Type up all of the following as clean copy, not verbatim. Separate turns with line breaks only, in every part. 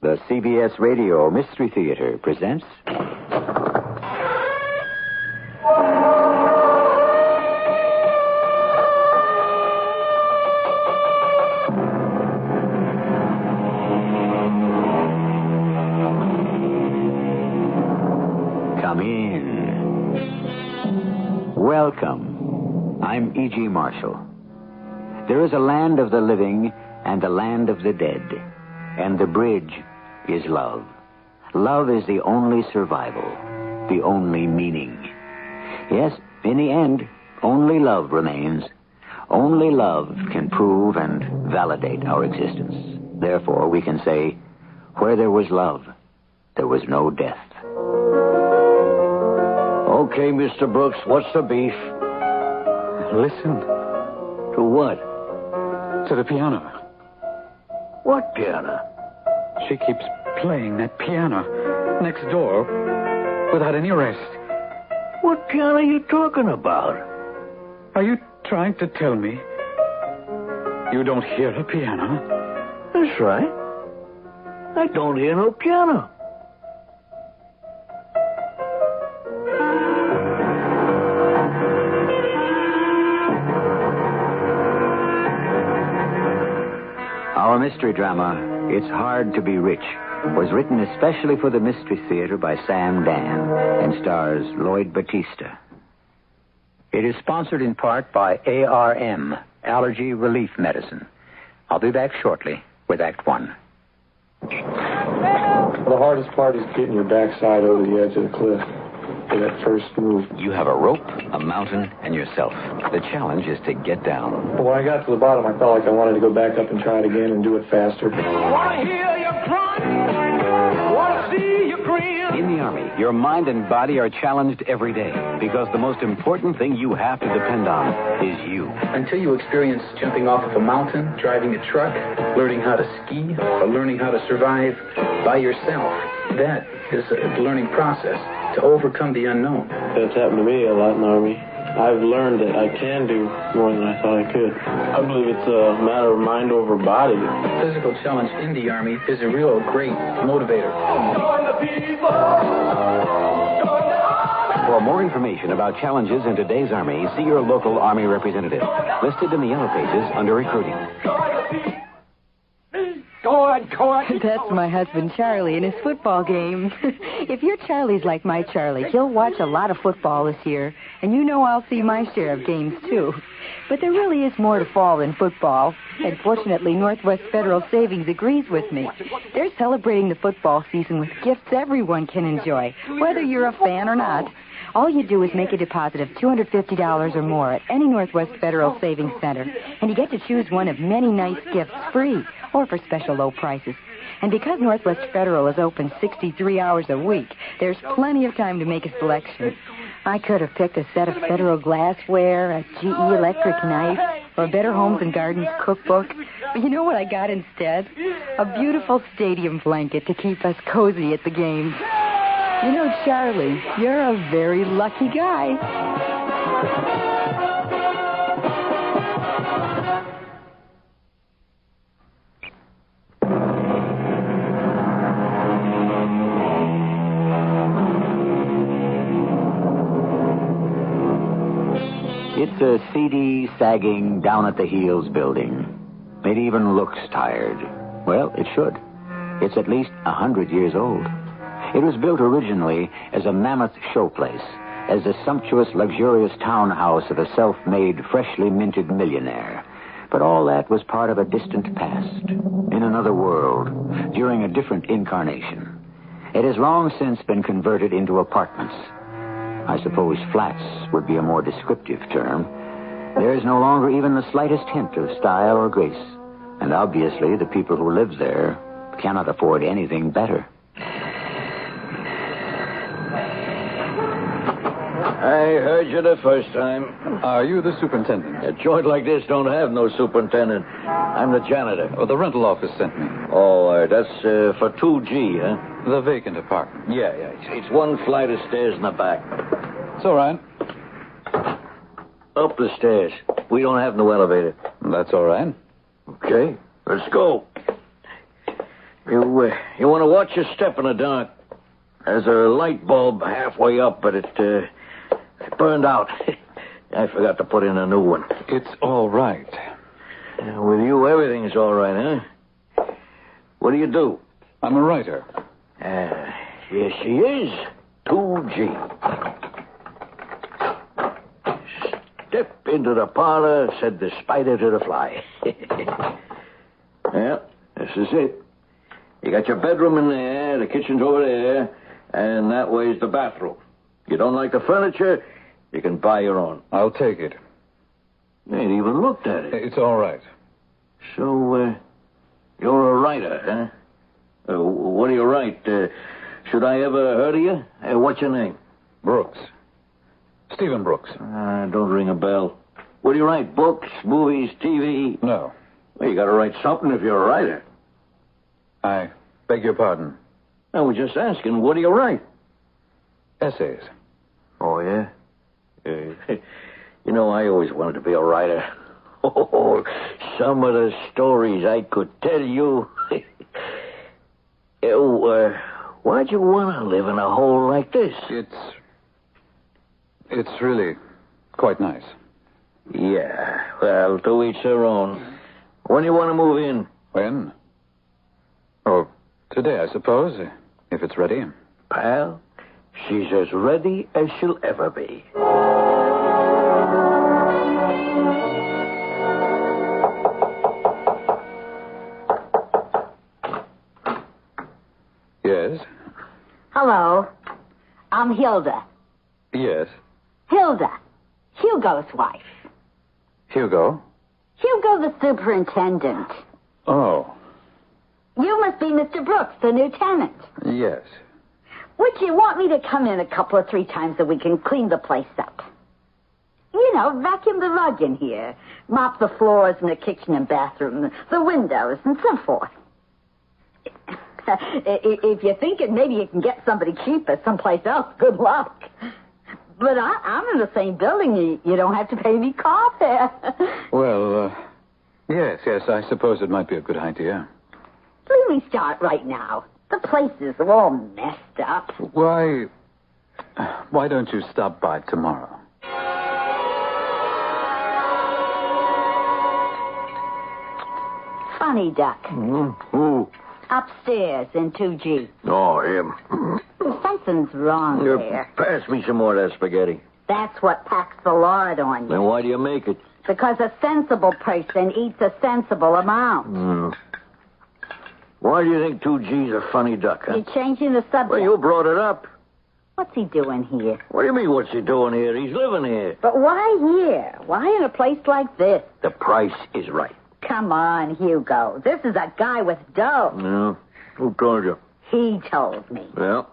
The CBS Radio Mystery Theater presents... Come in. Welcome. I'm E.G. Marshall. There is a land of the living and a land of the dead, and the bridge is love. Love is the only survival, the only meaning. Yes, in the end, only love remains. Only love can prove and validate our existence. Therefore, we can say, where there was love, there was no death.
Okay, Mr. Brooks, what's the beef?
Listen.
To what?
To the piano.
What piano?
She keeps playing that piano next door without any rest.
What piano are you talking about?
Are you trying to tell me you don't hear a piano?
That's right. I don't hear no piano.
Our mystery drama, It's Hard to Be Rich, was written especially for the Mystery Theater by Sam Dan and stars Lloyd Battista. It is sponsored in part by ARM, Allergy Relief Medicine. I'll be back shortly with Act One.
The hardest part is getting your backside over the edge of the cliff for that first move.
You have a rope, a mountain, and yourself. The challenge is to get down.
But when I got to the bottom, I felt like I wanted to go back up and try it again and do it faster.
Want to hear you cry? Want to see you grin?
In the Army, your mind and body are challenged every day because the most important thing you have to depend on is you.
Until you experience jumping off of a mountain, driving a truck, learning how to ski, or learning how to survive by yourself. That is a learning process to overcome the unknown.
That's happened to me a lot in the Army. I've learned that I can do more than I thought I could. I believe it's a matter of mind over body.
Physical challenge in the Army is a real great motivator.
For more information about challenges in today's Army, see your local Army representative. Listed in the yellow pages under recruiting.
That's my husband, Charlie, in his football game. If your Charlie's like my Charlie, he'll watch a lot of football this year, and you know I'll see my share of games, too. But there really is more to fall than football, and fortunately, Northwest Federal Savings agrees with me. They're celebrating the football season with gifts everyone can enjoy, whether you're a fan or not. All you do is make a deposit of $250 or more at any Northwest Federal Savings Center, and you get to choose one of many nice gifts free or for special low prices. And because Northwest Federal is open 63 hours a week, there's plenty of time to make a selection. I could have picked a set of Federal glassware, a GE electric knife, or a Better Homes and Gardens cookbook. But you know what I got instead? A beautiful stadium blanket to keep us cozy at the games. You know, Charlie, you're a very lucky guy.
It's a seedy, sagging, down-at-the-heels building. It even looks tired. Well, it should. It's at least 100 years old. It was built originally as a mammoth showplace, as the sumptuous, luxurious townhouse of a self-made, freshly minted millionaire. But all that was part of a distant past, in another world, during a different incarnation. It has long since been converted into apartments. I suppose flats would be a more descriptive term. There is no longer even the slightest hint of style or grace. And obviously, the people who live there cannot afford anything better.
I heard you the first time.
Are you the superintendent?
A joint like this don't have no superintendent. I'm the janitor.
Oh, the rental office sent me.
Oh, that's for 2G, huh?
The vacant apartment.
Yeah. It's one flight of stairs in the back.
It's all right.
Up the stairs. We don't have no elevator.
That's all right.
Okay, let's go. You want to watch your step in the dark. There's a light bulb halfway up, but it burned out. I forgot to put in a new one.
It's all right.
With you, everything's all right, huh? What do you do?
I'm a writer.
Yes, she is. 2G. Step into the parlor, said the spider to the fly. Well, this is it. You got your bedroom in there, the kitchen's over there, and that way's the bathroom. You don't like the furniture, you can buy your own.
I'll take it.
You ain't even looked at it.
It's all right.
So, you're a writer, huh? What do you write? Should I ever heard of you? What's your name?
Brooks. Stephen Brooks.
Don't ring a bell. What do you write? Books, movies, TV?
No.
Well, you got to write something if you're a writer.
I beg your pardon.
I was just asking, what do you write?
Essays.
Oh, yeah? You know, I always wanted to be a writer. Oh, some of the stories I could tell you. Why'd you want to live in a hole like this?
It's really quite nice.
Yeah, well, to each their own. When do you want to move in?
When? Oh, today, I suppose, if it's ready.
Pal, she's as ready as she'll ever be.
Yes?
Hello. I'm Hilda.
Yes.
Hilda. Hugo's wife.
Hugo?
Hugo the superintendent.
Oh.
You must be Mr. Brooks, the new tenant.
Yes.
Would you want me to come in a couple or 3 times a week and clean the place up? You know, vacuum the rug in here, mop the floors in the kitchen and bathroom, the windows, and so forth. If you're thinking maybe you can get somebody cheaper someplace else, good luck. But I'm in the same building. You don't have to pay me car fare.
Well, yes, I suppose it might be a good idea.
Let me start right now. The place is all messed up.
Why don't you stop by tomorrow?
Funny duck.
Who?
Upstairs in 2G.
Oh, him.
Something's wrong there.
Pass me some more of that spaghetti.
That's what packs the lard on you.
Then why do you make it?
Because a sensible person eats a sensible amount.
Why do you think 2G's a funny duck, huh?
You're changing the subject.
Well, you brought it up.
What's he doing here?
What do you mean, what's he doing here? He's living here.
But why here? Why in a place like this?
The price is right.
Come on, Hugo. This is a guy with dough.
No. Who told you?
He told me.
Well,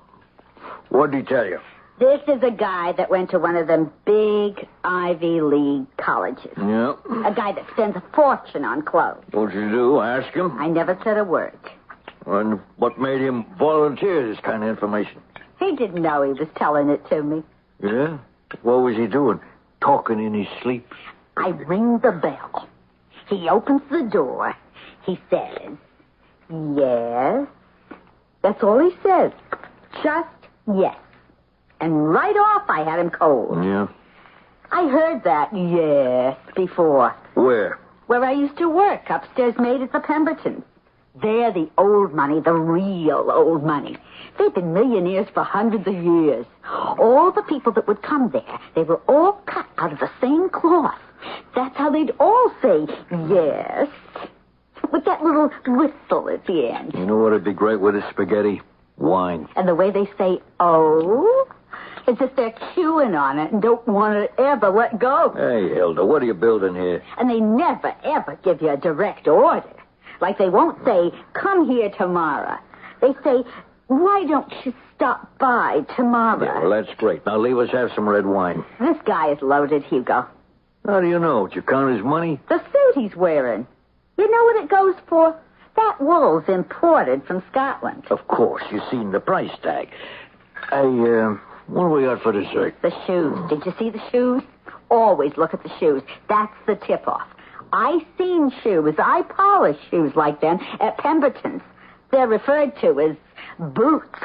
what'd he tell you?
This is a guy that went to one of them big Ivy League colleges.
Yeah.
A guy that spends a fortune on clothes.
What'd you do? Ask him?
I never said a word.
And what made him volunteer this kind of information?
He didn't know he was telling it to me.
Yeah? What was he doing? Talking in his sleep?
I ring the bell. He opens the door. He says, yes. That's all he says. Just yes. And right off, I had him cold.
Yeah?
I heard that yes before.
Where?
Where I used to work, upstairs maid at the Pembertons. They're the old money, the real old money. They've been millionaires for hundreds of years. All the people that would come there, they were all cut out of the same cloth. That's how they'd all say yes, with that little whistle at the end.
You know what'd be great with this spaghetti? Wine.
And the way they say, oh, it's as if they're chewing on it and don't want to ever let go.
Hey, Hilda, what are you building here?
And they never, ever give you a direct order. Like they won't say, come here tomorrow. They say, why don't you stop by tomorrow?
Yeah, well, that's great. Now leave us have some red wine.
This guy is loaded, Hugo.
How do you know? Did you count his money?
The suit he's wearing. You know what it goes for? That wool's imported from Scotland.
Of course. You've seen the price tag. What do we got for dessert?
The shoes. Did you see the shoes? Always look at the shoes. That's the tip-off. I seen shoes. I polished shoes like them at Pemberton's. They're referred to as boots.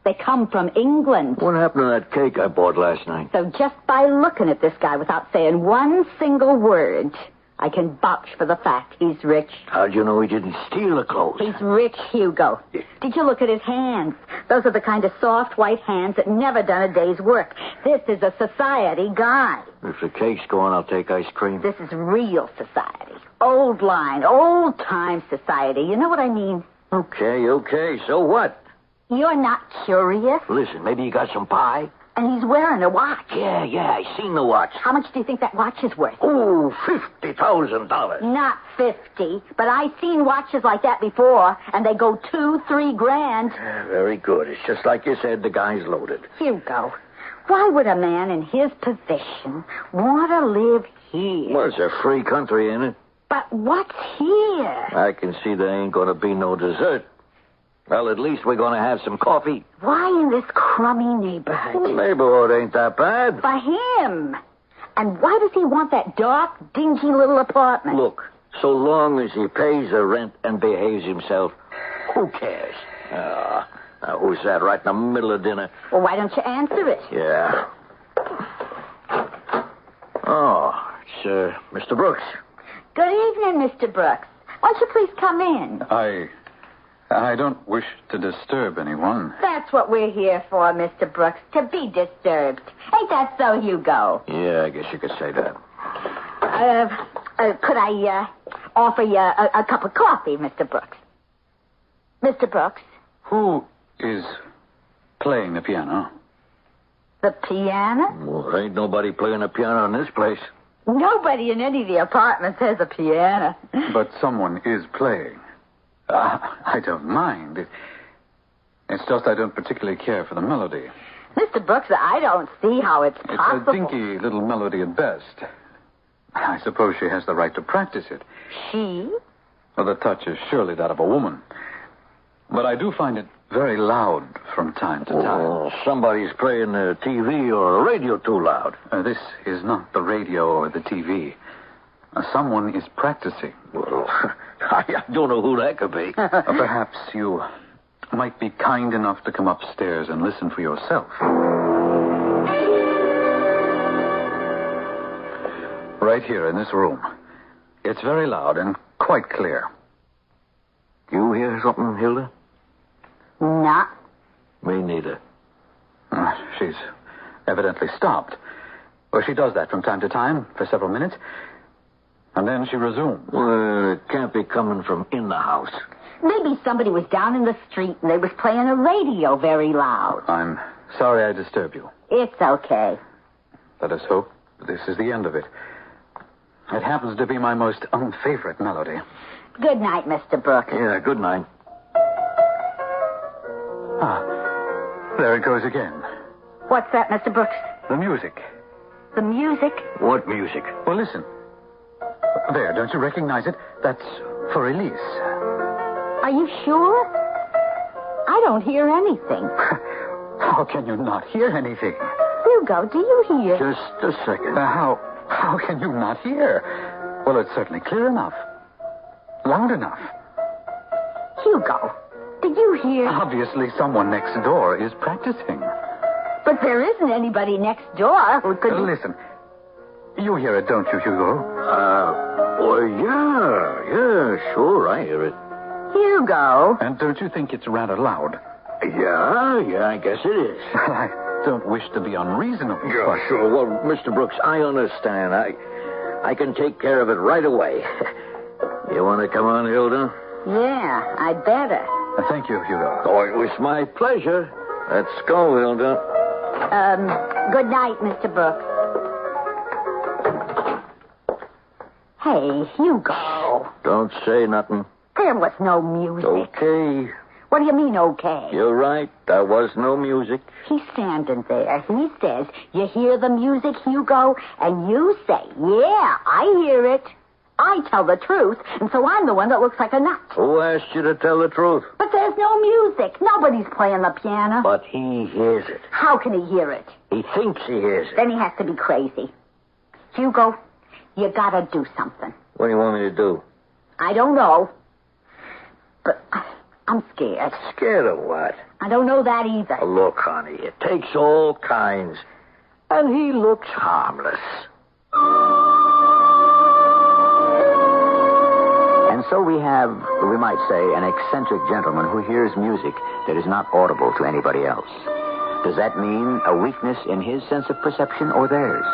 They come from England.
What happened to that cake I bought last night?
So just by looking at this guy without saying one single word, I can vouch for the fact he's rich.
How'd you know he didn't steal the clothes?
He's rich, Hugo. Did you look at his hands? Those are the kind of soft, white hands that never done a day's work. This is a society guy.
If the cake's gone, I'll take ice cream.
This is real society. Old line, old-time society. You know what I mean?
Okay. So what?
You're not curious?
Listen, maybe you got some pie?
And he's wearing a watch.
Yeah, I seen the watch.
How much do you think that watch is worth?
Oh, $50,000.
Not 50, but I've seen watches like that before, and they go $2-3 grand.
Very good. It's just like you said, the guy's loaded.
Hugo, why would a man in his position want to live here?
Well, it's a free country, ain't it?
But what's here?
I can see there ain't going to be no dessert. Well, at least we're going to have some coffee.
Why in this crummy neighborhood?
The neighborhood ain't that bad.
For him. And why does he want that dark, dingy little apartment?
Look, so long as he pays the rent and behaves himself, who cares? Now, who's that right in the middle of dinner?
Well, why don't you answer it?
Yeah. Oh, it's Mr. Brooks.
Good evening, Mr. Brooks. Won't you please come in?
I don't wish to disturb anyone.
That's what we're here for, Mr. Brooks, to be disturbed. Ain't that so, Hugo?
Yeah, I guess you could say that.
Could I offer you a cup of coffee, Mr. Brooks? Mr. Brooks?
Who is playing the piano?
The piano?
Well, ain't nobody playing the piano in this place.
Nobody in any of the apartments has a piano.
But someone is playing. I don't mind. It's just I don't particularly care for the melody.
Mr. Brooks, I don't see how it's possible.
It's a dinky little melody at best. I suppose she has the right to practice it.
She?
Well, the touch is surely that of a woman. But I do find it very loud from time to time.
Oh, somebody's playing the TV or the radio too loud.
This is not the radio or the TV. Someone is practicing.
Well, I don't know who that could be.
Perhaps you might be kind enough to come upstairs and listen for yourself. Right here in this room. It's very loud and quite clear.
You hear something, Hilda?
Not.
Me neither.
She's evidently stopped. Well, she does that from time to time for several minutes. And then she resumes.
Well, it can't be coming from in the house.
Maybe somebody was down in the street and they was playing a radio very loud.
I'm sorry I disturbed you.
It's okay.
Let us hope this is the end of it. It happens to be my most unfavorite melody.
Good night, Mr. Brooks.
Yeah, good night.
There it goes again.
What's that, Mr. Brooks?
The music.
The music?
What music?
Well, listen. There, don't you recognize it? That's for Elise.
Are you sure? I don't hear anything.
How can you not hear anything?
Hugo, do you hear?
Just a second.
How can you not hear? Well, it's certainly clear enough. Loud enough.
Hugo, did you hear?
Obviously, someone next door is practicing.
But there isn't anybody next door who could...
Listen. You hear it, don't you, Hugo?
Yeah, sure, I hear it.
Hugo.
And don't you think it's rather loud?
Yeah, I guess it is.
I don't wish to be unreasonable.
Yeah,
but...
sure. Well, Mr. Brooks, I understand. I can take care of it right away. You want to come on, Hilda?
Yeah, I'd better.
Thank you, Hugo.
Oh, it was my pleasure. Let's go, Hilda.
Good night, Mr. Brooks. Hey, Hugo.
Don't say nothing.
There was no music.
Okay.
What do you mean, okay?
You're right. There was no music.
He's standing there. He says, you hear the music, Hugo? And you say, yeah, I hear it. I tell the truth, and so I'm the one that looks like a nut.
Who asked you to tell the truth?
But there's no music. Nobody's playing the piano.
But he hears it.
How can he hear it?
He thinks he hears it.
Then he has to be crazy. Hugo, you gotta do something.
What do you want me to do?
I don't know. But I'm scared.
Scared of what?
I don't know that either.
Look, honey, it takes all kinds. And he looks harmless.
And so we have, we might say, an eccentric gentleman who hears music that is not audible to anybody else. Does that mean a weakness in his sense of perception or theirs?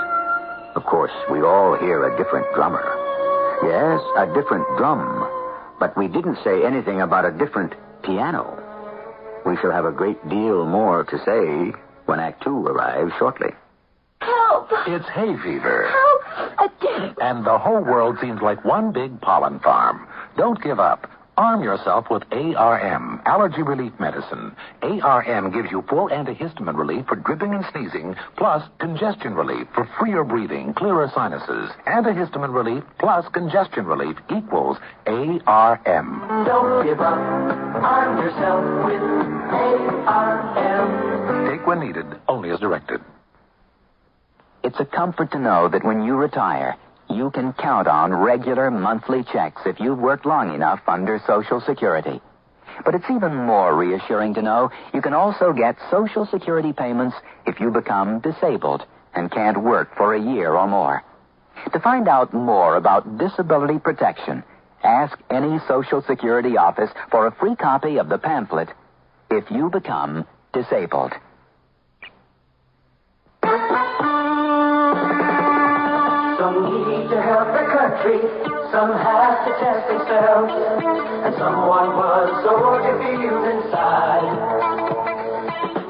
Of course, we all hear a different drummer. Yes, a different drum. But we didn't say anything about a different piano. We shall have a great deal more to say when Act 2 arrives shortly.
Help!
It's hay fever.
Help! A dead.
And the whole world seems like one big pollen farm. Don't give up. Arm yourself with ARM, allergy relief medicine. ARM gives you full antihistamine relief for dripping and sneezing, plus congestion relief for freer breathing, clearer sinuses. Antihistamine relief plus congestion relief equals ARM.
Don't give up. Arm yourself with ARM.
Take when needed, only as directed.
It's a comfort to know that when you retire, you can count on regular monthly checks if you've worked long enough under Social Security. But it's even more reassuring to know you can also get Social Security payments if you become disabled and can't work for a year or more. To find out more about disability protection, ask any Social Security office for a free copy of the pamphlet, If You Become Disabled.
Some need to help the country, some have to test themselves, and someone was so diffused inside.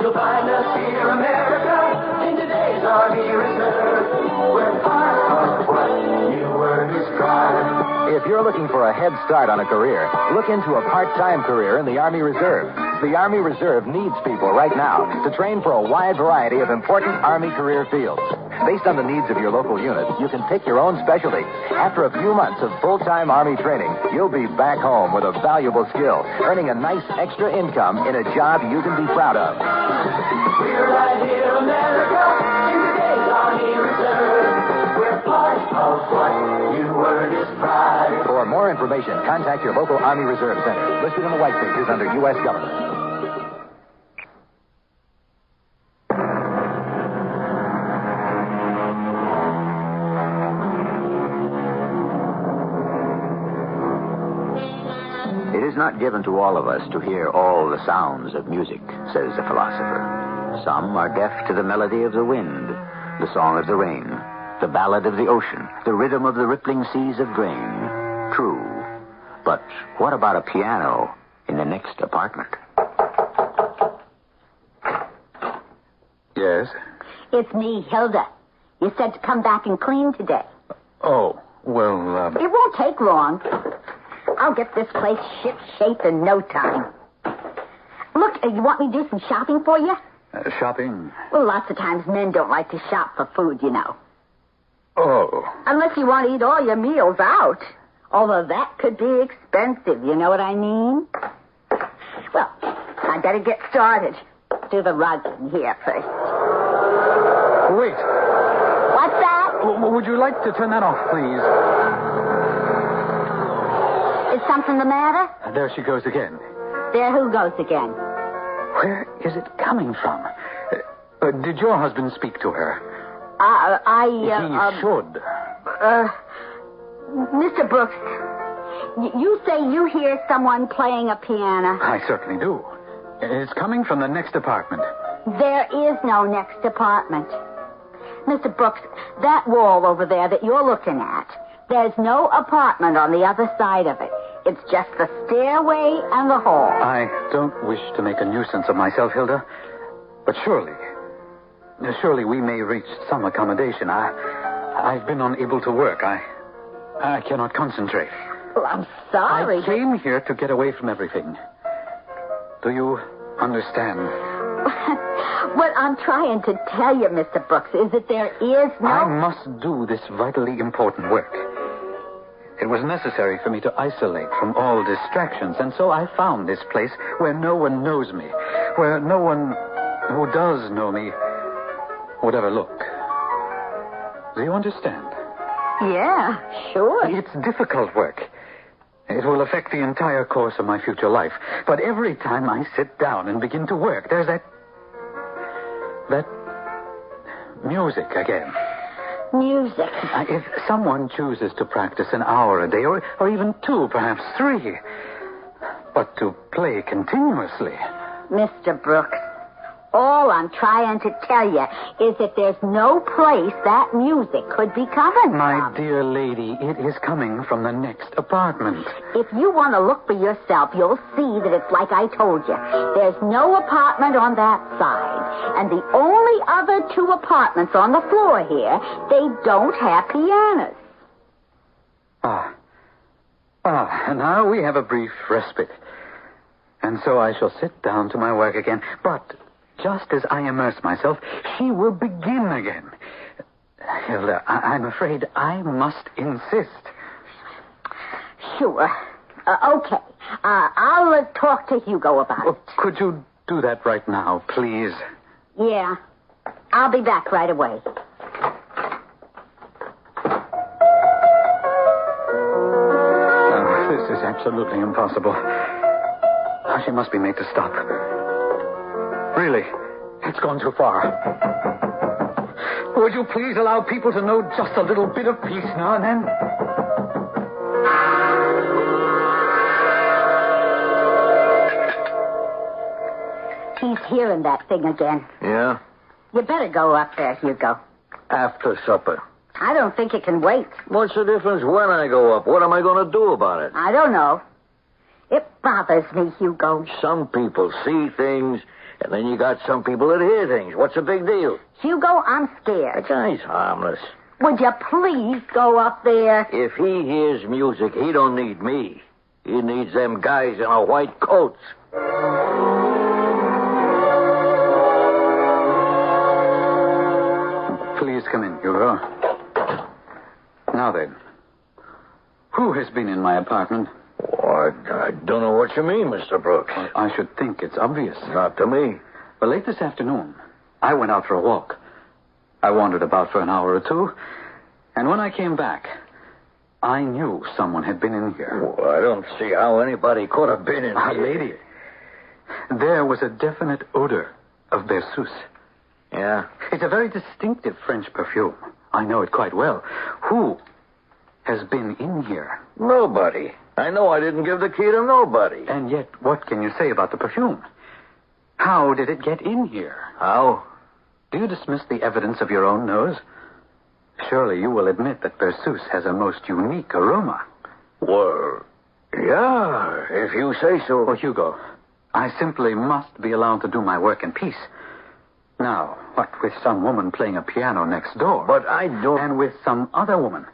You'll find us here, America, in today's Army Reserve. We're part of what you were described.
If you're looking for a head start on a career, look into a part-time career in the Army Reserve. The Army Reserve needs people right now to train for a wide variety of important Army career fields. Based on the needs of your local unit, you can pick your own specialty. After a few months of full-time Army training, you'll be back home with a valuable skill, earning a nice extra income in a job you can be proud of.
We're right here, America, in today's Army Reserve. We're part of what you were described.
For more information, contact your local Army Reserve Center, listed on the white pages under U.S. Government.
It is not given to all of us to hear all the sounds of music, says the philosopher. Some are deaf to the melody of the wind, the song of the rain, the ballad of the ocean, the rhythm of the rippling seas of grain. True. But what about a piano in the next apartment?
Yes?
It's me, Hilda. You said to come back and clean today.
Oh, well,
It won't take long. I'll get this place ship-shape in no time. Look, you want me to do some shopping for you?
Shopping?
Well, lots of times men don't like to shop for food, you know.
Oh.
Unless you want to eat all your meals out. Although that could be expensive, you know what I mean? Well, I better get started. Do the rugging here first.
Wait.
What's that?
Would you like to turn that off, please?
Is something the matter?
There she goes again.
There who goes again?
Where is it coming from? Did your husband speak to her?
He
should.
Mr. Brooks, you say you hear someone playing a piano.
I certainly do. It's coming from the next apartment.
There is no next apartment. Mr. Brooks, that wall over there that you're looking at, there's no apartment on the other side of it. It's just the stairway and the hall.
I don't wish to make a nuisance of myself, Hilda, but surely we may reach some accommodation. I've been unable to work. I cannot concentrate.
Well, I'm sorry.
I came here to get away from everything. Do you understand?
What I'm trying to tell you, Mr. Brooks, is that there is no...
I must do this vitally important work. It was necessary for me to isolate from all distractions, and so I found this place where no one knows me, where no one who does know me would ever look. Do you understand?
Yeah, sure.
It's difficult work. It will affect the entire course of my future life. But every time I sit down and begin to work, there's that music again.
Music.
If someone chooses to practice an hour a day, or even 2, perhaps 3, but to play continuously.
Mr. Brooks, all I'm trying to tell you is that there's no place that music could be coming from.
My dear lady, it is coming from the next apartment.
If you want to look for yourself, you'll see that it's like I told you. There's no apartment on that side. And the only other 2 apartments on the floor here, they don't have pianos.
Now we have a brief respite. And so I shall sit down to my work again. But just as I immerse myself, she will begin again. Hilda, I'm afraid I must insist.
Sure. Okay. I'll talk to Hugo about it.
Could you do that right now, please?
Yeah. I'll be back right away.
This is absolutely impossible. She must be made to stop. Really, it's gone too far. Would you please allow people to know just a little bit of peace now and then?
He's hearing that thing again.
Yeah?
You better go up there, Hugo.
After supper.
I don't think it can wait.
What's the difference when I go up? What am I going to do about it?
I don't know. It bothers me, Hugo.
Some people see things, and then you got some people that hear things. What's the big deal?
Hugo, I'm scared.
That guy's harmless.
Would you please go up there?
If he hears music, he don't need me. He needs them guys in our white coats.
Please come in, Hugo. Now then, who has been in my apartment?
I don't know what you mean, Mr. Brooks.
Well, I should think it's obvious.
Not to me.
Well, late this afternoon, I went out for a walk. I wandered about for an hour or 2, and when I came back, I knew someone had been in here.
Well, I don't see how anybody could have been in here.
Lady, there was a definite odor of Berceuse.
Yeah?
It's a very distinctive French perfume. I know it quite well. Who has been in here?
Nobody. I know I didn't give the key to nobody.
And yet, what can you say about the perfume? How did it get in here?
How?
Do you dismiss the evidence of your own nose? Surely you will admit that Berceuse has a most unique aroma.
Well, yeah, if you say so.
Oh, Hugo, I simply must be allowed to do my work in peace. Now, what with some woman playing a piano next door?
But I don't...
And with some other woman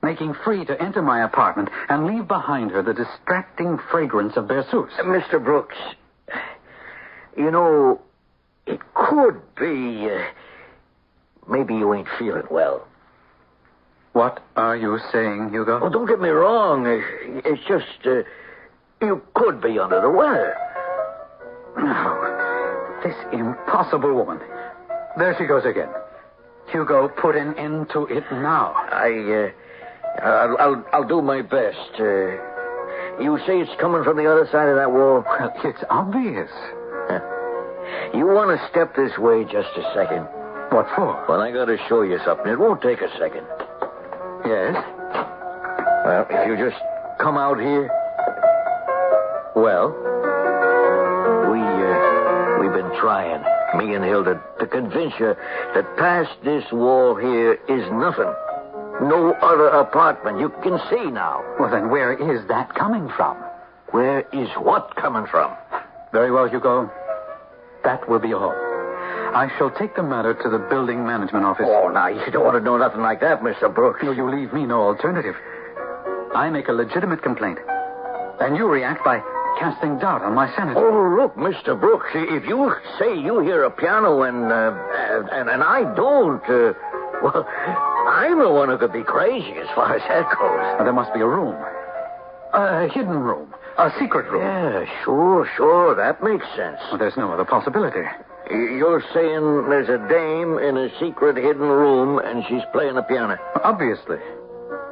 making free to enter my apartment and leave behind her the distracting fragrance of Berceuse.
Mr. Brooks, you know, it could be... maybe you ain't feeling well.
What are you saying, Hugo?
Oh, don't get me wrong. It's just, you could be under the weather.
No, this impossible woman. There she goes again. Hugo, put an end to it now.
I'll do my best. You say it's coming from the other side of that wall?
Well, it's obvious.
You want to step this way just a second?
What for?
Well, I got to show you something. It won't take a second.
Yes?
Well, if you just come out here. Well, we've been trying, me and Hilda, to convince you that past this wall here is nothing. No other apartment. You can see now.
Well, then where is that coming from?
Where is what coming from?
Very well, Hugo. That will be all. I shall take the matter to the building management office.
Oh, now, you don't want to know nothing like that, Mr. Brooks.
No, you leave me no alternative. I make a legitimate complaint, and you react by casting doubt on my sanity.
Oh, look, Mr. Brooks, if you say you hear a piano and I don't, well, I'm the one who could be crazy as far as that goes.
There must be a room. A hidden room. A secret room.
Yeah, sure. That makes sense.
Well, there's no other possibility.
You're saying there's a dame in a secret hidden room and she's playing the piano?
Obviously.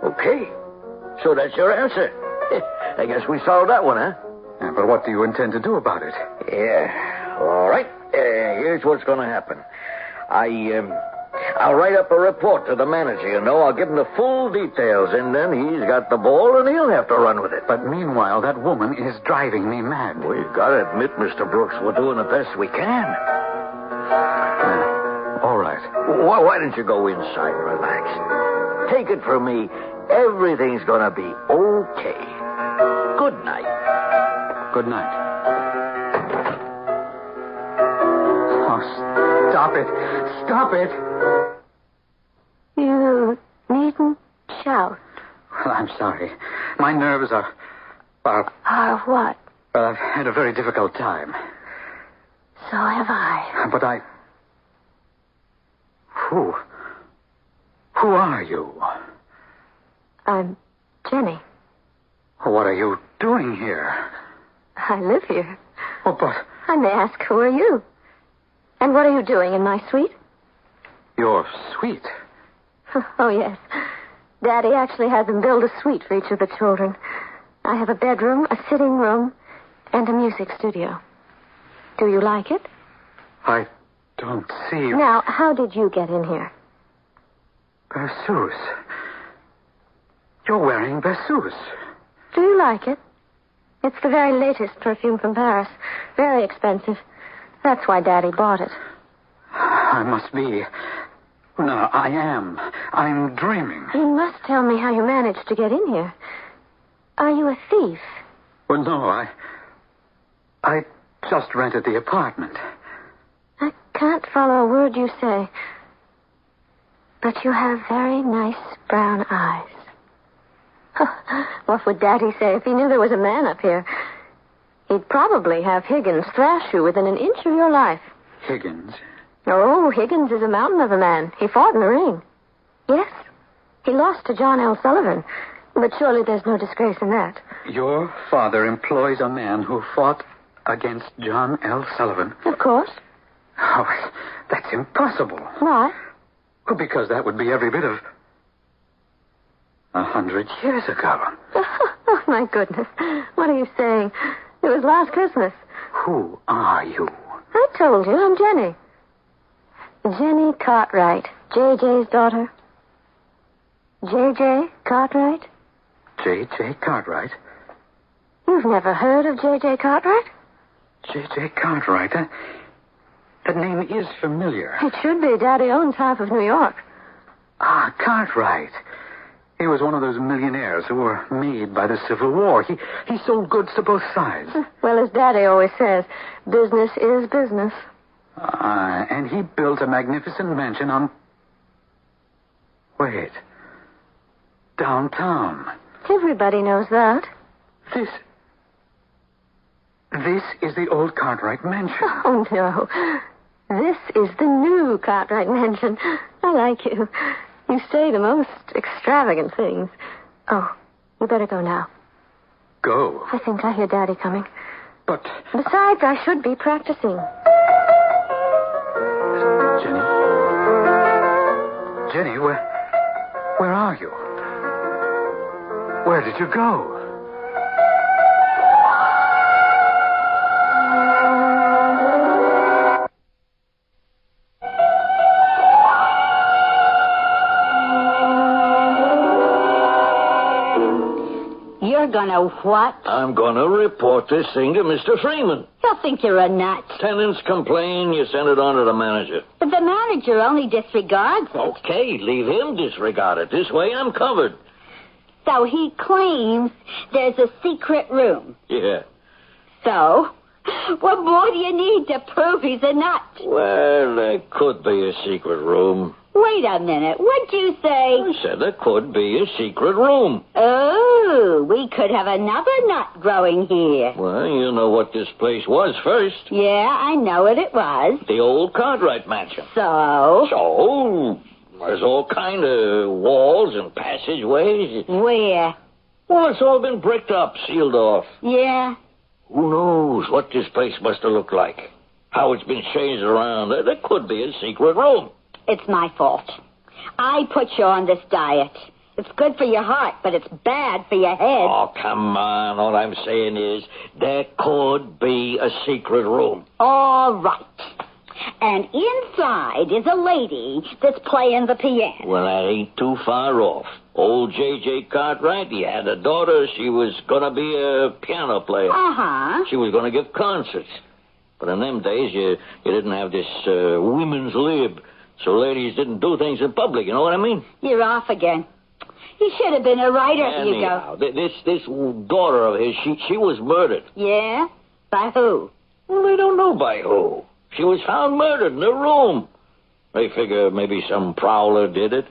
Okay. So that's your answer. I guess we solved that one, huh?
Yeah, but what do you intend to do about it?
Yeah. All right. Here's what's going to happen. I'll write up a report to the manager, I'll give him the full details, and then he's got the ball, and he'll have to run with it.
But meanwhile, that woman is driving me mad.
We've got to admit, Mr. Brooks, we're doing the best we can.
All right.
Why don't you go inside and relax? Take it from me, everything's going to be okay. Good night.
Good night. Oh, stop it. Stop it.
You needn't shout.
Well, I'm sorry. My nerves are
Are what?
Well, I've had a very difficult time.
So have I.
But Who are you?
I'm Jenny.
What are you doing here?
I live here.
Oh, but...
I may ask, who are you? And what are you doing in my suite?
Your suite?
Oh, yes. Daddy actually had them build a suite for each of the children. I have a bedroom, a sitting room, and a music studio. Do you like it?
I don't see...
Now, how did you get in here?
Berceuse. You're wearing Berceuse.
Do you like it? It's the very latest perfume from Paris. Very expensive. That's why Daddy bought it.
I must be... No, I am. I'm dreaming.
You must tell me how you managed to get in here. Are you a thief?
Well, no, I just rented the apartment.
I can't follow a word you say. But you have very nice brown eyes. What would Daddy say if he knew there was a man up here? He'd probably have Higgins thrash you within an inch of your life.
Higgins?
Oh, Higgins is a mountain of a man. He fought in the ring. Yes, he lost to John L. Sullivan. But surely there's no disgrace in that.
Your father employs a man who fought against John L. Sullivan?
Of course.
Oh, that's impossible.
Why?
Well, because that would be every bit of 100 years ago.
Oh, my goodness. What are you saying? It was last Christmas.
Who are you?
I told you, I'm Jenny. Jenny Cartwright, J.J.'s daughter. J.J. Cartwright?
J.J. Cartwright?
You've never heard of J.J. Cartwright?
J.J. Cartwright? That name is familiar.
It should be. Daddy owns half of New York.
Ah, Cartwright. He was one of those millionaires who were made by the Civil War. He sold goods to both sides.
Well, as Daddy always says, business is business.
And he built a magnificent mansion on... Wait. Downtown.
Everybody knows that.
This is the old Cartwright mansion.
Oh, no. This is the new Cartwright mansion. I like you. You say the most extravagant things. Oh, you better go now.
Go?
I think I hear Daddy coming.
But...
Besides, I should be practicing.
Jenny, where are you? Where did you go?
You're gonna what?
I'm gonna report this thing to Mr. Freeman.
He'll think you're a nut.
Tenants complain, you send it on to the manager.
But the manager only disregards it.
Okay, leave him disregard it. This way I'm covered.
So he claims there's a secret room.
Yeah.
So, what more do you need to prove he's a nut?
Well, there could be a secret room.
Wait a minute. What'd you say?
I said there could be a secret room.
Oh, we could have another nut growing here.
Well, you know what this place was first.
Yeah, I know what it was.
The old Cartwright mansion.
So?
So, there's all kind of walls and passageways.
Where?
Well, it's all been bricked up, sealed off.
Yeah?
Who knows what this place must have looked like? How it's been changed around. There could be a secret room.
It's my fault. I put you on this diet. It's good for your heart, but it's bad for your head.
Oh, come on. All I'm saying is there could be a secret room.
All right. And inside is a lady that's playing the piano.
Well, that ain't too far off. Old J.J. Cartwright, he had a daughter. She was going to be a piano player.
Uh-huh.
She was going to give concerts. But in them days, you didn't have this women's lib. So ladies didn't do things in public, you know what I mean?
You're off again. He should have been a writer.
Anyhow, you go. This daughter of his, she was murdered.
Yeah? By who?
Well, they don't know by who. She was found murdered in her room. They figure maybe some prowler did it.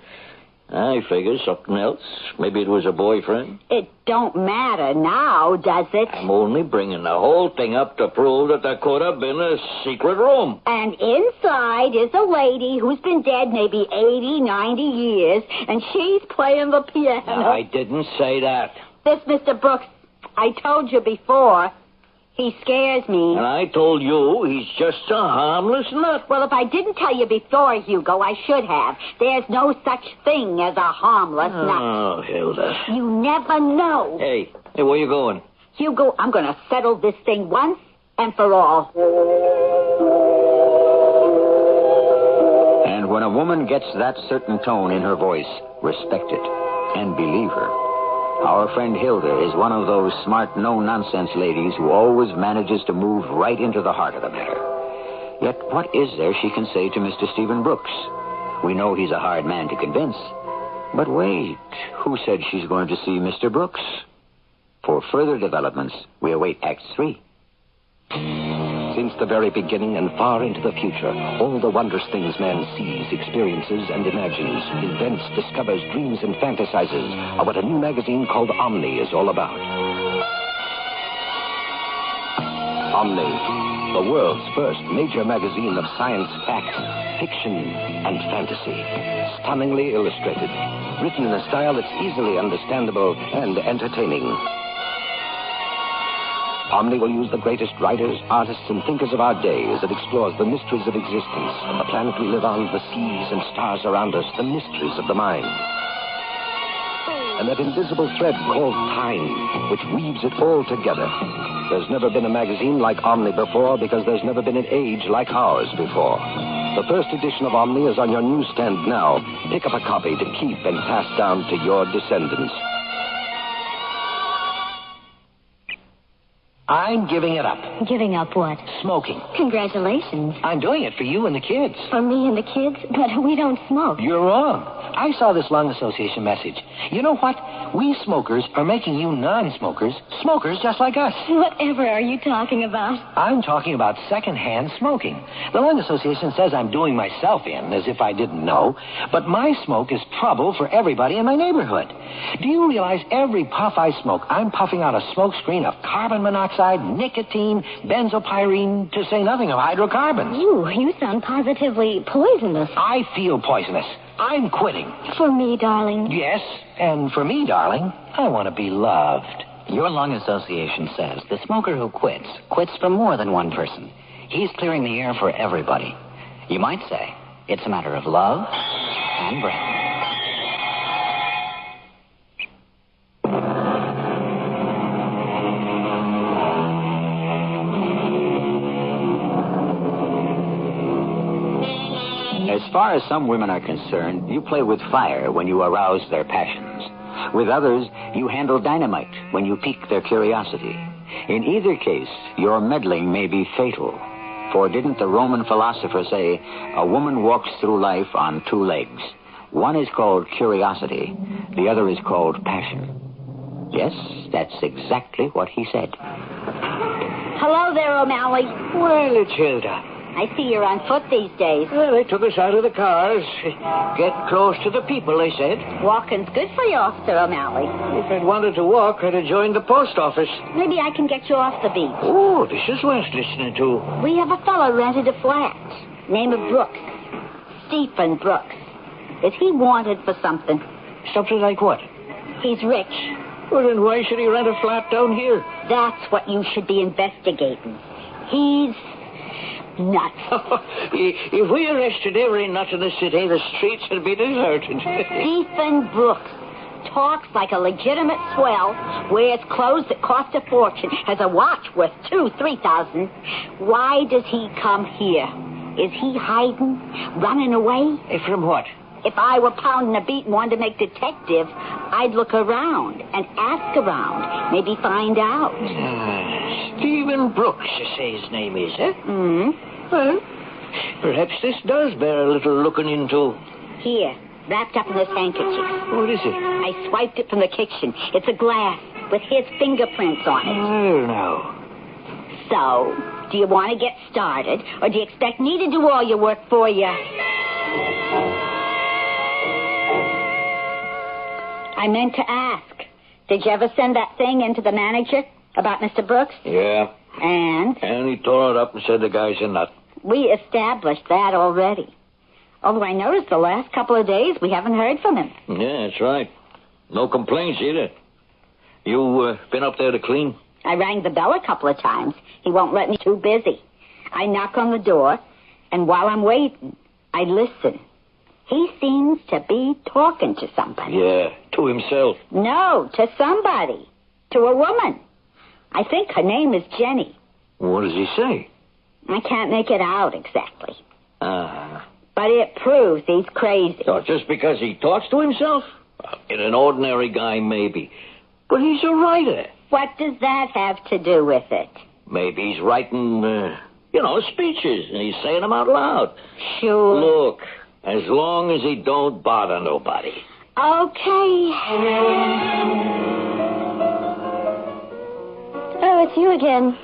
I figure something else. Maybe it was a boyfriend.
It don't matter now, does it?
I'm only bringing the whole thing up to prove that there could have been a secret room.
And inside is a lady who's been dead maybe 80, 90 years, and she's playing the piano.
I didn't say that.
This Mr. Brooks, I told you before, he scares me.
And I told you he's just a harmless nut.
Well, if I didn't tell you before, Hugo, I should have. There's no such thing as a harmless nut.
Oh, Hilda.
You never know.
Hey, where you going?
Hugo, I'm going to settle this thing once and for all.
And when a woman gets that certain tone in her voice, respect it and believe her. Our friend Hilda is one of those smart, no-nonsense ladies who always manages to move right into the heart of the matter. Yet what is there she can say to Mr. Stephen Brooks? We know he's a hard man to convince. But wait, who said she's going to see Mr. Brooks? For further developments, we await Act 3.
Since the very beginning and far into the future, all the wondrous things man sees, experiences, and imagines, invents, discovers, dreams, and fantasizes are what a new magazine called Omni is all about. Omni, the world's first major magazine of science, fact, fiction, and fantasy. Stunningly illustrated, written in a style that's easily understandable and entertaining. Omni will use the greatest writers, artists, and thinkers of our day as it explores the mysteries of existence, the planet we live on, the seas and stars around us, the mysteries of the mind. And that invisible thread called time, which weaves it all together. There's never been a magazine like Omni before because there's never been an age like ours before. The first edition of Omni is on your newsstand now. Pick up a copy to keep and pass down to your descendants.
I'm giving it up.
Giving up what?
Smoking.
Congratulations.
I'm doing it for you and the kids.
For me and the kids? But we don't smoke.
You're wrong. I saw this lung association message. You know what? We smokers are making you non-smokers smokers just like us.
Whatever are you talking about?
I'm talking about secondhand smoking. The lung association says I'm doing myself in, as if I didn't know. But my smoke is trouble for everybody in my neighborhood. Do you realize every puff I smoke, I'm puffing out a smoke screen of carbon monoxide, nicotine, benzopyrene, to say nothing of hydrocarbons?
You sound positively poisonous.
I feel poisonous. I'm quitting.
For me, darling.
Yes, and for me, darling, I want to be loved.
Your lung association says the smoker who quits for more than one person. He's clearing the air for everybody. You might say it's a matter of love and breath.
As far as some women are concerned, you play with fire when you arouse their passions. With others, you handle dynamite when you pique their curiosity. In either case, your meddling may be fatal. For didn't the Roman philosopher say, a woman walks through life on two legs? One is called curiosity, the other is called passion. Yes, that's exactly what he said.
Hello there, O'Malley.
Well, it's Hilda.
I see you're on foot these days.
Well, they took us out of the cars. Get close to the people, they said.
Walking's good for you, Officer O'Malley.
If I'd wanted to walk, I'd have joined the post office.
Maybe I can get you off the beat.
Oh, this is worth listening to.
We have a fellow rented a flat. Name of Brooks. Stephen Brooks. Is he wanted for something?
Something like what?
He's rich.
Well, then why should he rent a flat down here?
That's what you should be investigating. He's nuts.
If we arrested every nut in the city, the streets would be deserted.
Stephen Brooks. talks like a legitimate swell, wears clothes that cost a fortune, has a watch worth $2,000-3,000. Why does he come here? Is he hiding? Running away?
From what?
If I were pounding a beat and wanted to make detective, I'd look around and ask around. Maybe find out.
Stephen Brooks, you say his name is, eh?
Hmm.
Well, perhaps this does bear a little looking into.
Here, wrapped up in this handkerchief.
What is it?
I swiped it from the kitchen. It's a glass with his fingerprints on it.
Well, now.
So, do you want to get started, or do you expect me to do all your work for you? I meant to ask, did you ever send that thing into the manager about Mr. Brooks?
Yeah.
And?
And he tore it up and said the guy's a nut.
We established that already. Although I noticed the last couple of days we haven't heard from him.
Yeah, that's right. No complaints either. You been up there to clean?
I rang the bell a couple of times. He won't let me. Too busy. I knock on the door, and while I'm waiting, I listen. He seems to be talking to somebody.
Yeah, to himself.
No, to somebody. To a woman. I think her name is Jenny.
What does he say?
I can't make it out exactly.
Ah.
But it proves he's crazy.
So just because he talks to himself? In an ordinary guy, maybe. But he's a writer.
What does that have to do with it?
Maybe he's writing, speeches, and he's saying them out loud.
Sure.
Look, as long as he don't bother nobody.
Okay.
Oh, it's you again.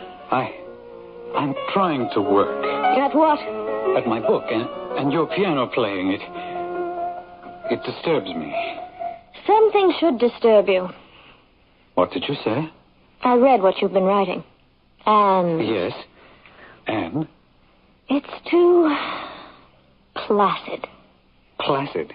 I'm trying to work.
At what?
At my book, and your piano playing it. It disturbs me.
Something should disturb you.
What did you say?
I read what you've been writing. And...
Yes. And?
It's too... placid.
Placid?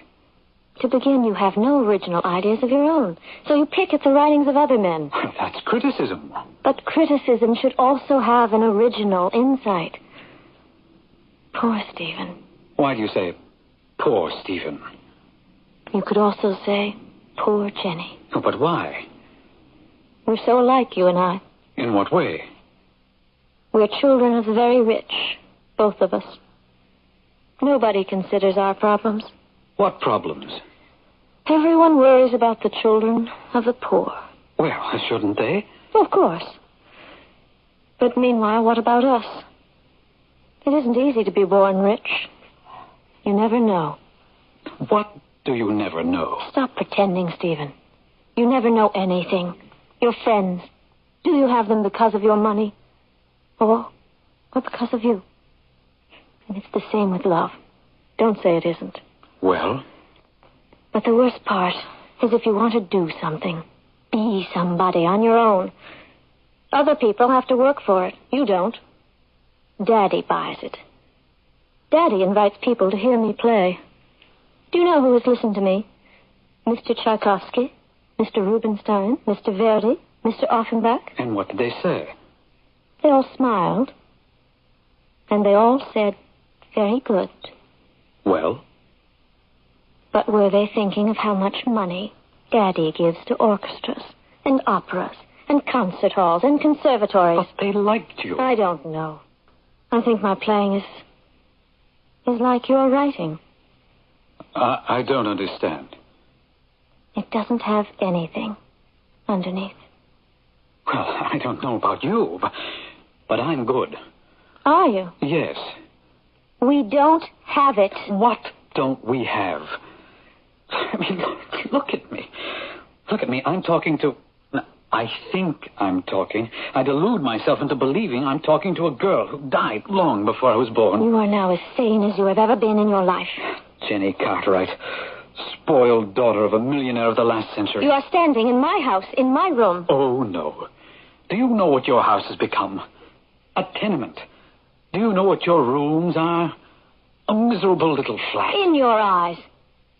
To begin, you have no original ideas of your own. So you pick at the writings of other men.
Well, that's criticism.
But criticism should also have an original insight. Poor Stephen.
Why do you say, poor Stephen?
You could also say, poor Jenny.
Oh, but why?
We're so alike, you and I.
In what way?
We're children of the very rich, both of us. Nobody considers our problems.
What problems?
Everyone worries about the children of the poor.
Well, shouldn't they?
Of course. But meanwhile, what about us? It isn't easy to be born rich. You never know.
What do you never know?
Stop pretending, Stephen. You never know anything. Your friends. Do you have them because of your money? Or because of you? And it's the same with love. Don't say it isn't.
Well?
But the worst part is if you want to do something, be somebody on your own. Other people have to work for it. You don't. Daddy buys it. Daddy invites people to hear me play. Do you know who has listened to me? Mr. Tchaikovsky, Mr. Rubinstein, Mr. Verdi, Mr. Offenbach.
And what did they say?
They all smiled. And they all said, very good.
Well?
But were they thinking of how much money Daddy gives to orchestras and operas and concert halls and conservatories?
But they liked you.
I don't know. I think my playing is like your writing.
I don't understand.
It doesn't have anything underneath.
Well, I don't know about you, but I'm good.
Are you?
Yes.
We don't have it.
What don't we have? I mean, look at me. Look at me. I'm talking to... I think I'm talking. I delude myself into believing I'm talking to a girl who died long before I was born.
You are now as sane as you have ever been in your life.
Jenny Cartwright, spoiled daughter of a millionaire of the last century.
You are standing in my house, in my room.
Oh, no. Do you know what your house has become? A tenement. Do you know what your rooms are? A miserable little flat.
In your eyes.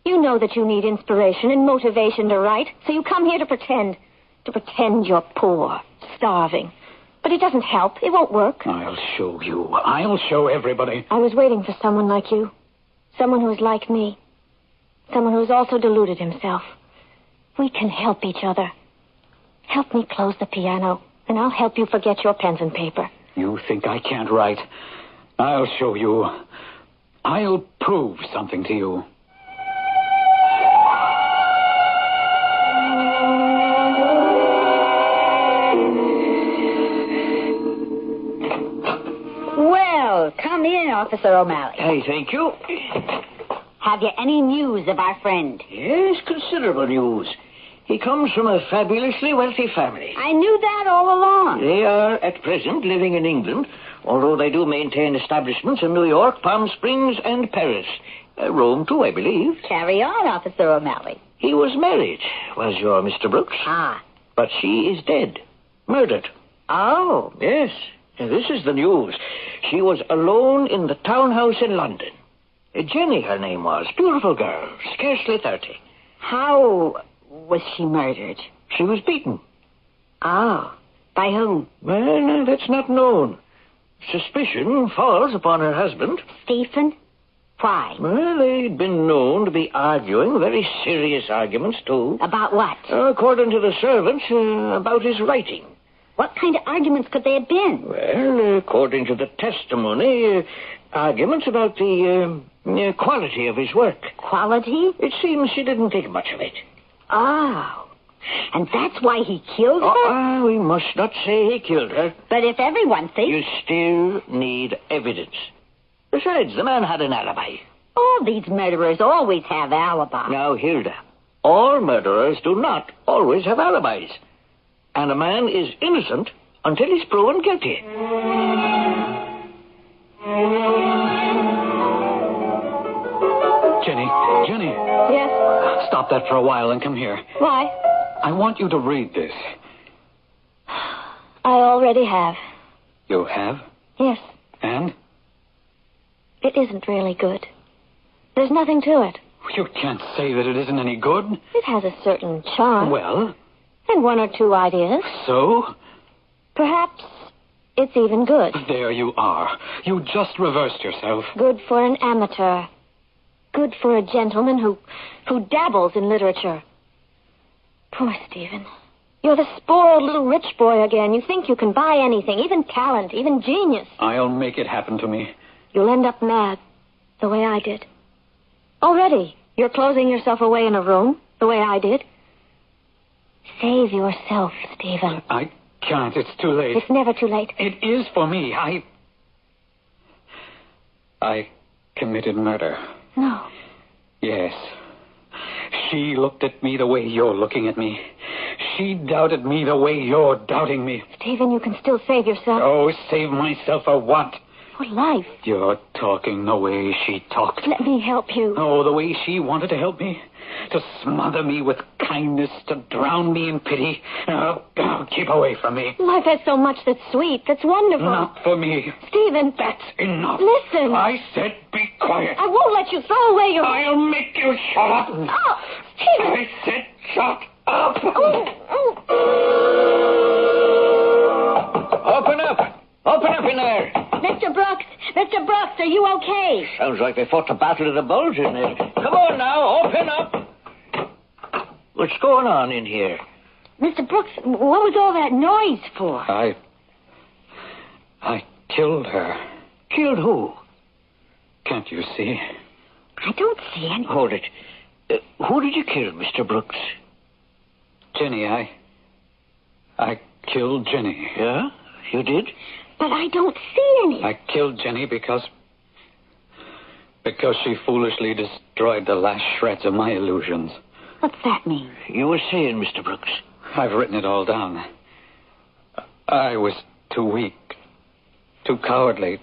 You know that you need inspiration and motivation to write, so you come here to pretend. To pretend you're poor, starving. But it doesn't help. It won't work.
I'll show you. I'll show everybody.
I was waiting for someone like you. Someone who is like me. Someone who has also deluded himself. We can help each other. Help me close the piano, and I'll help you forget your pens and paper.
You think I can't write? I'll show you. I'll prove something to you.
Well, come in, Officer O'Malley.
Hey, thank you.
Have you any news of our friend?
Yes, considerable news. He comes from a fabulously wealthy family.
I knew that all along.
They are, at present, living in England, although they do maintain establishments in New York, Palm Springs, and Paris. Rome, too, I believe.
Carry on, Officer O'Malley.
He was married, was your Mr. Brooks.
Ah.
But she is dead. Murdered.
Oh.
Yes. And this is the news. She was alone in the townhouse in London. Jenny, her name was. Beautiful girl. Scarcely 30.
How was she murdered?
She was beaten.
Oh. By whom?
Well, that's not known. Suspicion falls upon her husband.
Stephen? Why?
Well, they'd been known to be arguing, very serious arguments, too.
About what?
According to the servants, about his writing.
What kind of arguments could they have been?
Well, according to the testimony, arguments about the quality of his work.
Quality?
It seems she didn't think much of it.
Oh. And that's why he killed her?
We must not say he killed her.
But if everyone thinks...
You still need evidence. Besides, the man had an alibi.
All these murderers always have alibis.
Now, Hilda, all murderers do not always have alibis. And a man is innocent until he's proven guilty.
Jenny.
Yes?
Stop that for a while and come here.
Why?
I want you to read this.
I already have.
You have?
Yes.
And?
It isn't really good. There's nothing to it.
You can't say that it isn't any good.
It has a certain charm.
Well?
And one or two ideas.
So?
Perhaps it's even good.
There you are. You just reversed yourself.
Good for an amateur. Good for a gentleman who dabbles in literature. Poor Stephen. You're the spoiled little rich boy again. You think you can buy anything, even talent, even genius.
I'll make it happen to me.
You'll end up mad, the way I did. Already, you're closing yourself away in a room, the way I did. Save yourself, Stephen.
I can't. It's too late.
It's never too late.
It is for me. I committed murder.
No.
Yes. She looked at me the way you're looking at me. She doubted me the way you're doubting me.
Stephen, you can still save yourself.
Oh, save myself for what?
For life.
You're talking the way she talked.
Let me help you.
Oh, the way she wanted to help me? To smother me with kindness, to drown me in pity. Oh, keep away from me.
Life has so much that's sweet, that's wonderful.
Not for me.
Stephen.
That's enough.
Listen.
I said be quiet.
I won't let you throw away your...
I'll make you shut up.
Oh, Stephen.
I said shut up.
Open up. Open up in there.
Mr. Brooks, are you okay?
Sounds like they fought the Battle of the Bulge in there. Come on now, open up. What's going on in here?
Mr. Brooks, what was all that noise for?
I killed her.
Killed who?
Can't you see?
I don't see any.
Hold it. Who did you kill, Mr. Brooks?
Jenny, I killed Jenny.
Yeah? You did?
But I don't see any.
I killed Jenny because she foolishly destroyed the last shreds of my illusions.
What's that mean?
You were saying, Mr. Brooks.
I've written it all down. I was too weak, too cowardly,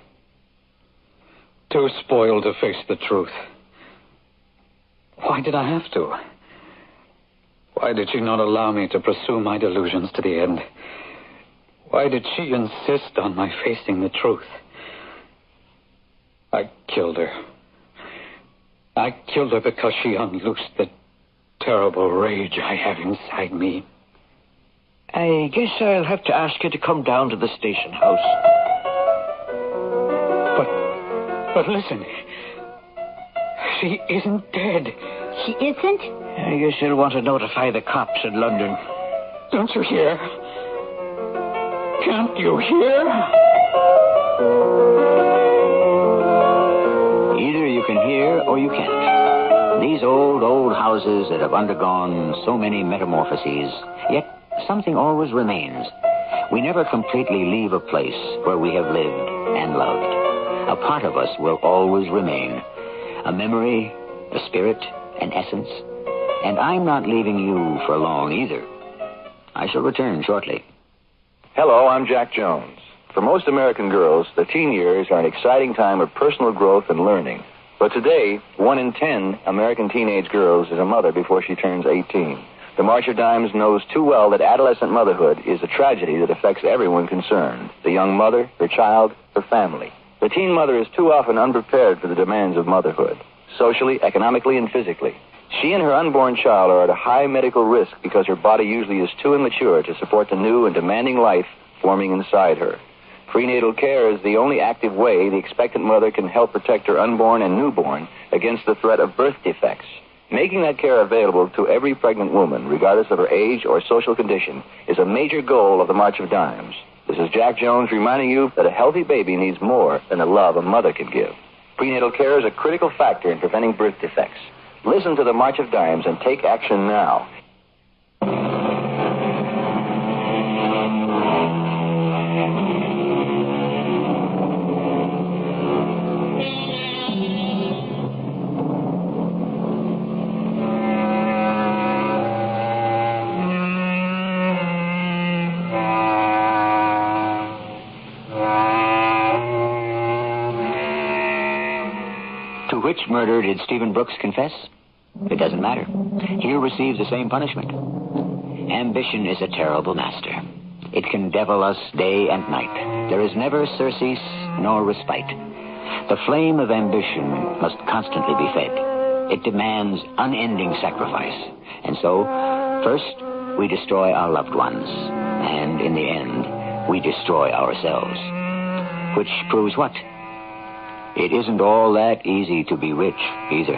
too spoiled to face the truth. Why did I have to? Why did she not allow me to pursue my delusions to the end? Why did she insist on my facing the truth? I killed her. I killed her because she unloosed the terrible rage I have inside me.
I guess I'll have to ask you to come down to the station house.
But listen. She isn't dead.
She isn't?
I guess you'll want to notify the cops in London. Don't you hear? Can't you hear?
Either you can hear or you can't. These old houses that have undergone so many metamorphoses, yet something always remains. We never completely leave a place where we have lived and loved. A part of us will always remain. A memory, a spirit, an essence. And I'm not leaving you for long either. I shall return shortly.
Hello, I'm Jack Jones. For most American girls, the teen years are an exciting time of personal growth and learning. But today, 1 in 10 American teenage girls is a mother before she turns 18. The March of Dimes knows too well that adolescent motherhood is a tragedy that affects everyone concerned. The young mother, her child, her family. The teen mother is too often unprepared for the demands of motherhood, socially, economically, and physically. She and her unborn child are at a high medical risk because her body usually is too immature to support the new and demanding life forming inside her. Prenatal care is the only active way the expectant mother can help protect her unborn and newborn against the threat of birth defects. Making that care available to every pregnant woman, regardless of her age or social condition, is a major goal of the March of Dimes. This is Jack Jones reminding you that a healthy baby needs more than the love a mother can give. Prenatal care is a critical factor in preventing birth defects. Listen to the March of Dimes and take action now.
To which murder did Stephen Brooks confess? It doesn't matter. He receives the same punishment. Ambition is a terrible master. It can devil us day and night. There is never surcease nor respite. The flame of ambition must constantly be fed. It demands unending sacrifice. And so, first, we destroy our loved ones. And in the end, we destroy ourselves. Which proves what? It isn't all that easy to be rich, either.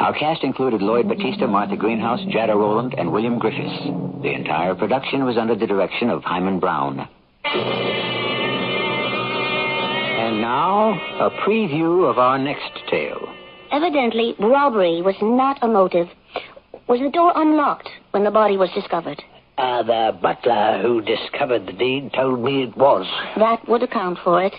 Our cast included Lloyd Battista, Martha Greenhouse, Jada Rowland, and William Griffiths. The entire production was under the direction of Himan Brown. And now, a preview of our next tale.
Evidently, robbery was not a motive. Was the door unlocked when the body was discovered?
The butler who discovered the deed told me it was.
That would account for it.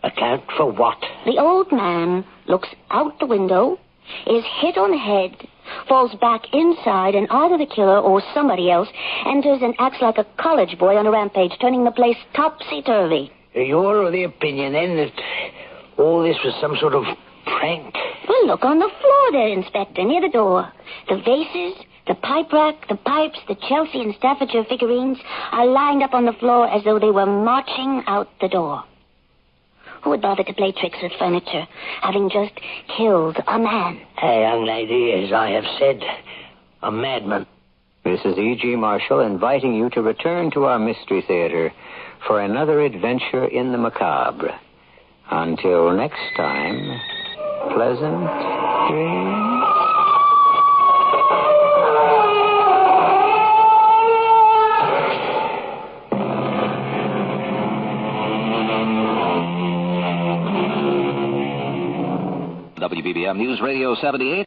Account for what?
The old man looks out the window, is hit on the head, falls back inside, and either the killer or somebody else enters and acts like a college boy on a rampage, turning the place topsy-turvy.
You're of the opinion, then, that all this was some sort of prank?
Well, look on the floor there, Inspector, near the door. The vases, the pipe rack, the pipes, the Chelsea and Staffordshire figurines are lined up on the floor as though they were marching out the door. Who would bother to play tricks with furniture, having just killed a man?
A young lady, as I have said, a madman.
This is E.G. Marshall inviting you to return to our Mystery Theater for another adventure in the macabre. Until next time, pleasant dreams.
WBBM News Radio 78